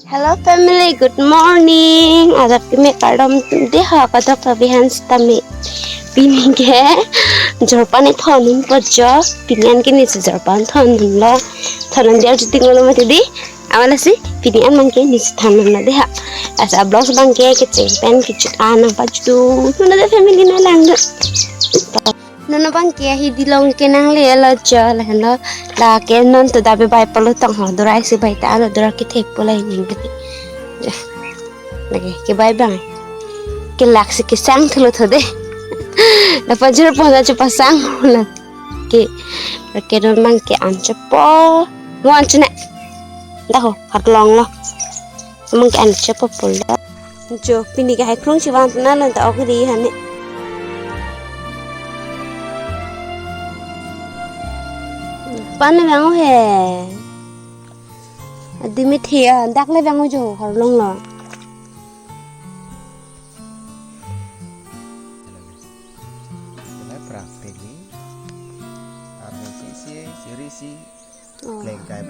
Hello family, good morning. Adap kami kadam deha kadak kabihan stami. Pini ke jorpan itu hanun perjo. Pinian kini sejorpan hanun lo. Hanun dia jadi ngolo mati di. Awalnya sih pinian mangke di hanun na deha. Asa blouse bangke kecing pen kicut anang pajudu. Nuna de family na langga. Nuna bangke hi dilong kenang le lo jo lah no. La ke non tu dabe bai pelu tang ho dorai si bai ta lo dorai kita pulai nyingketi. Lagi ke bai bang. Ke laksi ke sang thulu thode. La pajur pada cepat sang lah. Ke non bang ke ancepo. Mo ancene. Dah ho hatlong lo. Mang ke ancepo pula. Jo pini ke hai krung chiwan na lo ta okri hane. Pan bang he. Adimi thia dak le bang jo harlong lo. Praktek ni, apa siri pelengkai.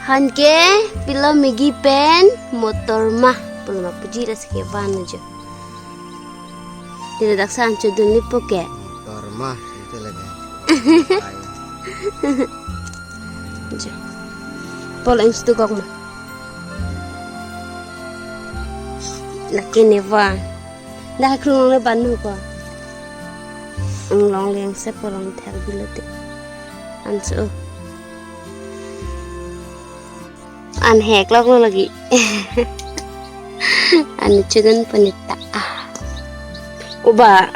Hanke pila migi pen motor mah belum puji ras ke van aja. Tidak daksa ancu duni poke. Motor mah itu lagi. Jo. Pol eng stu kok mah. Laki ne van. Dah krung le ban ko. Ang long leng se polong thar bilate. Anso. An hek lok lo lagi. An chudan panita. Uba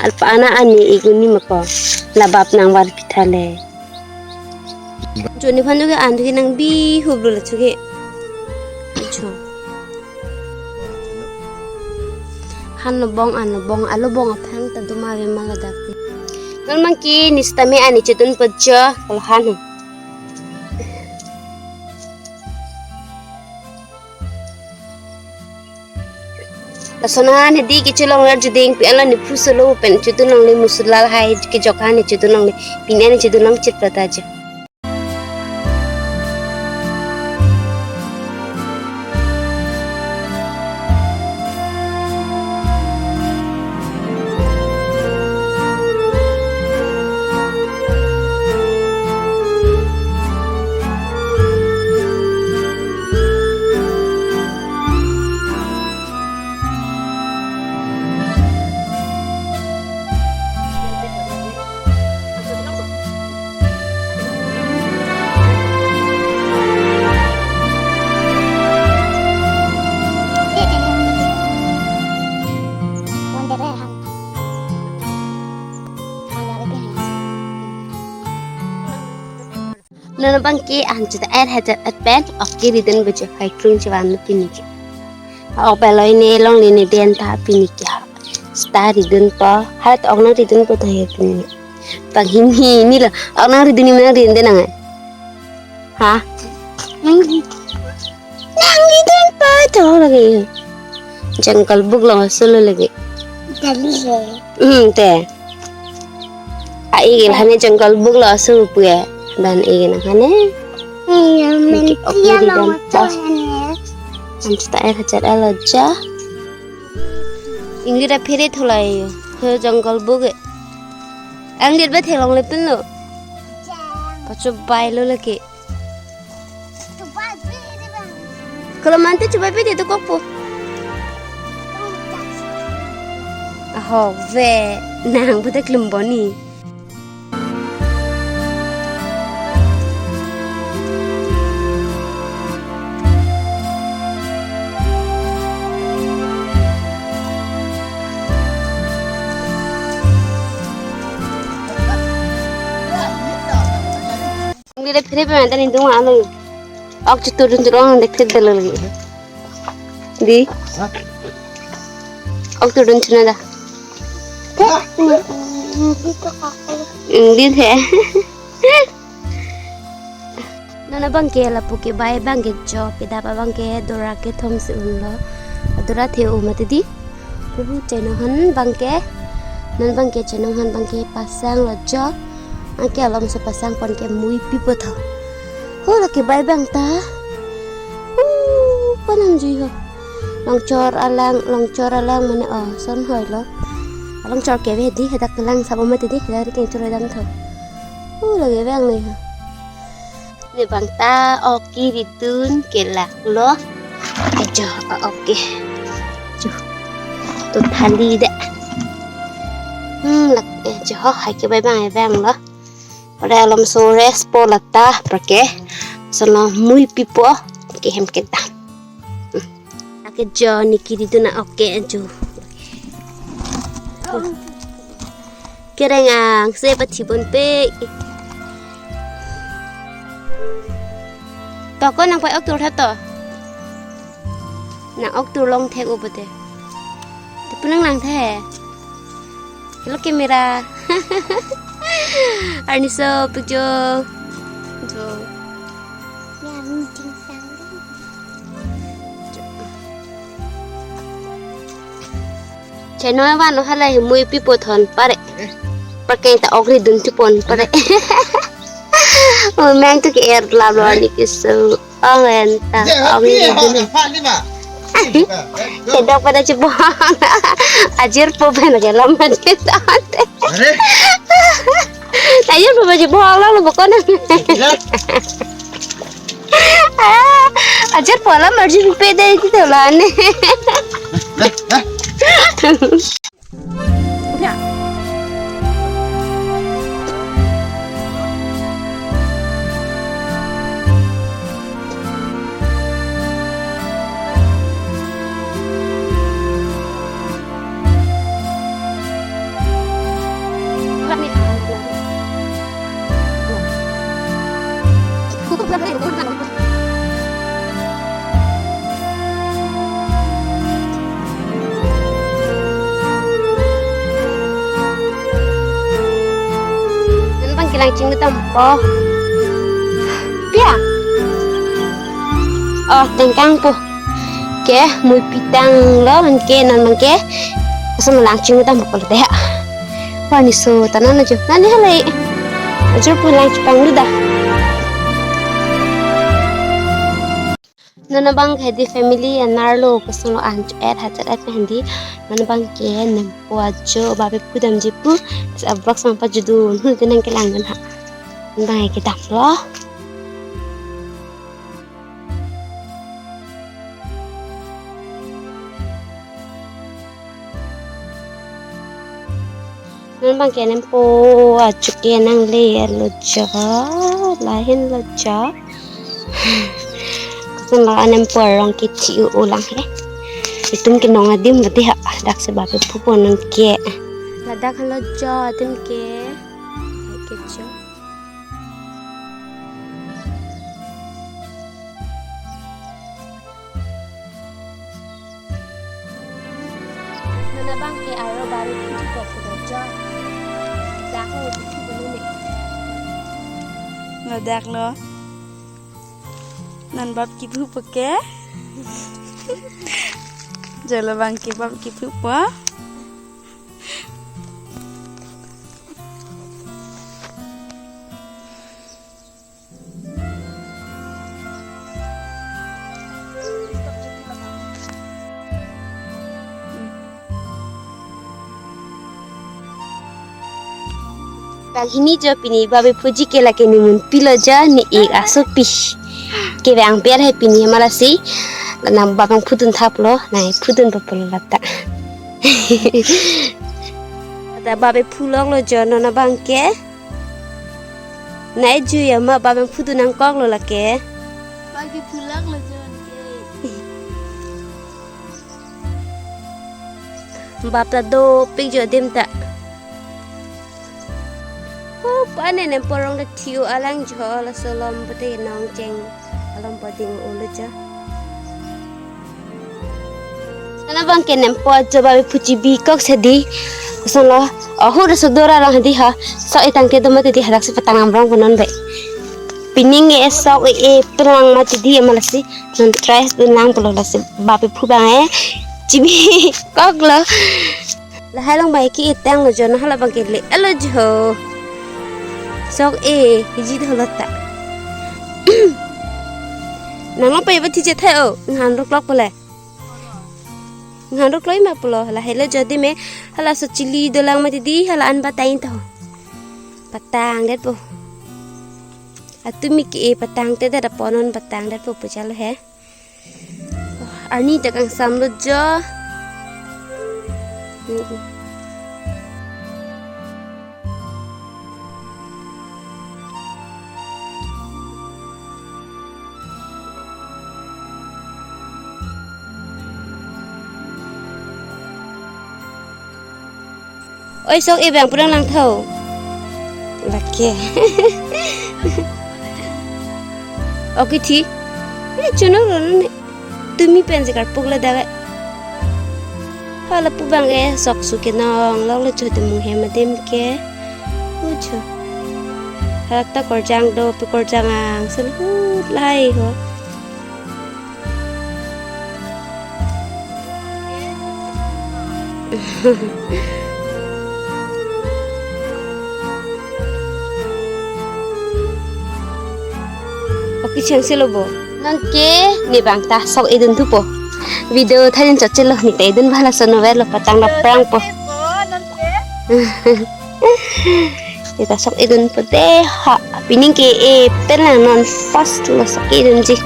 alpa ana ani iguni mako. Labap nang war pitale. Joni phandu ke an nang bi hublu la chuge. Acho. Han bong alo bong aphang ta duma ve maladak. Nal mangki nistame ani chutun pajja kal hanu. Sonahan hedi kiculong lar juding pi ala ni pusalo pen chutulong le musulal hai ke jokhan ni chutulong le pinya ni chutulong chitpata aja. Nana bangke anjuta air hajar at pen oke ridden baca hai krung ciwan piniki. Aku peloi ne long ne den ta piniki. Star ridden pa hat ogna ridden pa thai piniki. Panghini ni la ogna ridden ni mana ridden nang. Ha? Nang ridden pa to lagi. Jangkal buk lo solo lagi. Tadi he. Te. Ai gel hane jangkal buk lo solo puya. Dan ingin hane Iya mama tuh anjuta air hajar alaja ingira phire tholai he jungle boge angir ba thelong lepin lo pachu bai lo leke kalau mante coba pede to kokpo aho ve nang budak lemboni Dia phire pe manta ni dunga alo ok turun turun dekhe dal lagi di ok turun chuna da di the nana bangke la puke bai bangke jo pida pa bangke dora ke thom se unlo dora the o mate di prabhu chenohan bangke nan bangke chenohan bangke pasang lo jo Angke alam sepasang pon ke mui pipo tho. Ho la ke bai bang ta. kan nam jui ho longcor alang mana son hoi lo longcor ke ve di hedak lang sabo mati di dari keng chore dan tho lagi bang nih ni bang ta oki ditun ke lak lo aja oke tụt thali đấy lắc cho họ hay cái bài bài vàng đó và đây làm số respo là ta porque sau nó muy pipo cái hem cái ta cái giờ niki đi na ok chú cái này à sẽ bắt chỉ bốn pe tao có năng phải ốc tur hết tao năng ốc tur long theo ở bên đây Punang lang teh. Hello kamera. Arniso picture. Jo. Ya meeting sang. Channel wa no halai muy pipo thon pare. Pakai ta ogri dun tipon pare. Mang tu ke air la lo ni kisu. Angen ta ogri dun. Tidak pada cebong. Ajar po ba nagalam aja tante. Ajar po ba cebong lah lo bukan. Ajar po lah margin pe dari kita lah ne. Langsung ke tempo. Pia. Oh, tengkang po. Ke, muy pitang lo mangke nan mangke. Asa langsung ke tempo kalau deh. Wah, ni so tanan aja. Nani halai. Aja pulang cepang dah. Nana bang hedi family anarlo kasano anj hajar handi nana bang ke nempo ajo babe pudam jipu sa vlog sampai judul tenang kelangan ha bang ke dak lo nana bang ke nempo ajo ke nang le lo ja lain lo ja Kalau anem porong kecil ulang itu mungkin nong adim berarti dak sebab pupunan ke ladak kalau jo adim ke kecil mana bang ke aro baru itu kok jo dak lo itu belum ladak lo nan bab ki phu pake jala bang ki bab ki phu pa bang ini jo pini babe puji ke laki ni mun pilo ja ni ek aso pish ke bang biar happy ni malah si nam babang pudun thap lo nai pudun bapul lata ada babe pulong lo jono na bang ke nai ju ya ma babang pudun ang kong lo lake babe pulong lo jono ke bapta do ping jo dim ta oh pane nem porong da tiu alang jo la solom pate nong cheng alam pating ulo ja sana bang kenem po coba puji bikok sedi solo ahu resodora lang hadi ha so itang ke domati di hadak sepatang amrong konon be pining e so e perang mati di malasi non try dunang polo lasi bape phubang e chibi kok lo la halong bai ki itang lo jon hala bang ke le alo jo sok e hiji dholata nang lo pe bati je thai o ngan rok lok pole ngan rok loi ma pulo hala hele jodi me hala so chili dolang ma di hala an batain to patang det po atumi ki e patang te da ponon patang det po puchalo he arni ta kang sam lo jo ôi sok e bang purang lang thau lake okay thi e chuno ro ne tumi pen je kar pugla da hala pu bang e sok su ke nong lok le chu de mu he ma dem ke u chu hala ta kor jang do pu kor jang ang sen hu lai ho Oke chang selo bo nang ke ni bang ta sok edun tu po video thain chot chelo ni te edun bhala sono ver lo patang la prang po kita sok edun po de ha pining ke e pela non fast lo sok edun ji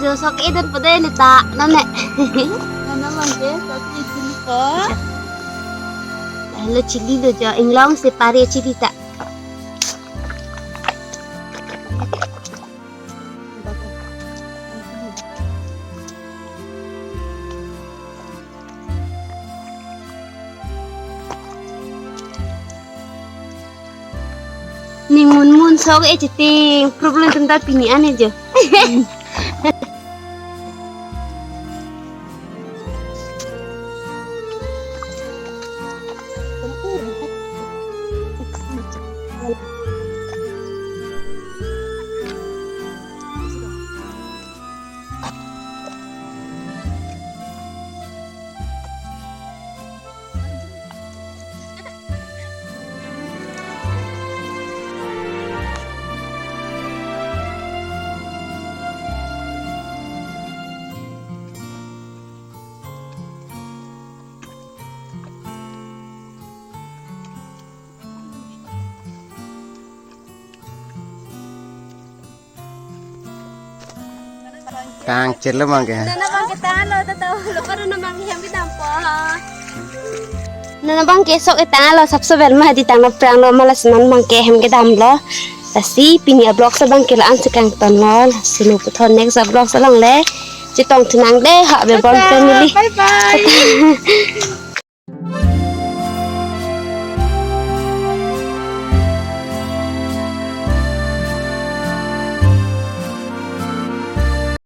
jo sok edun po de ni ta nan ne nan mang de sok edun po lo chili lo jo inglong separe chili ta ning mun sok e chiting problem tentang pini ane jo Kang chen lo mang ke Nana bang kita lo tahu lo baru namang yang bitampo. Nana bang kesok kita lo sabso belma di tanah perang lo malas nan bang ke hem kita lo. Tasi pini blog sa bang kila an sekang ton lo sinu puton next blog sa lang le. Citong tunang deh hak be bon family. Bye bye.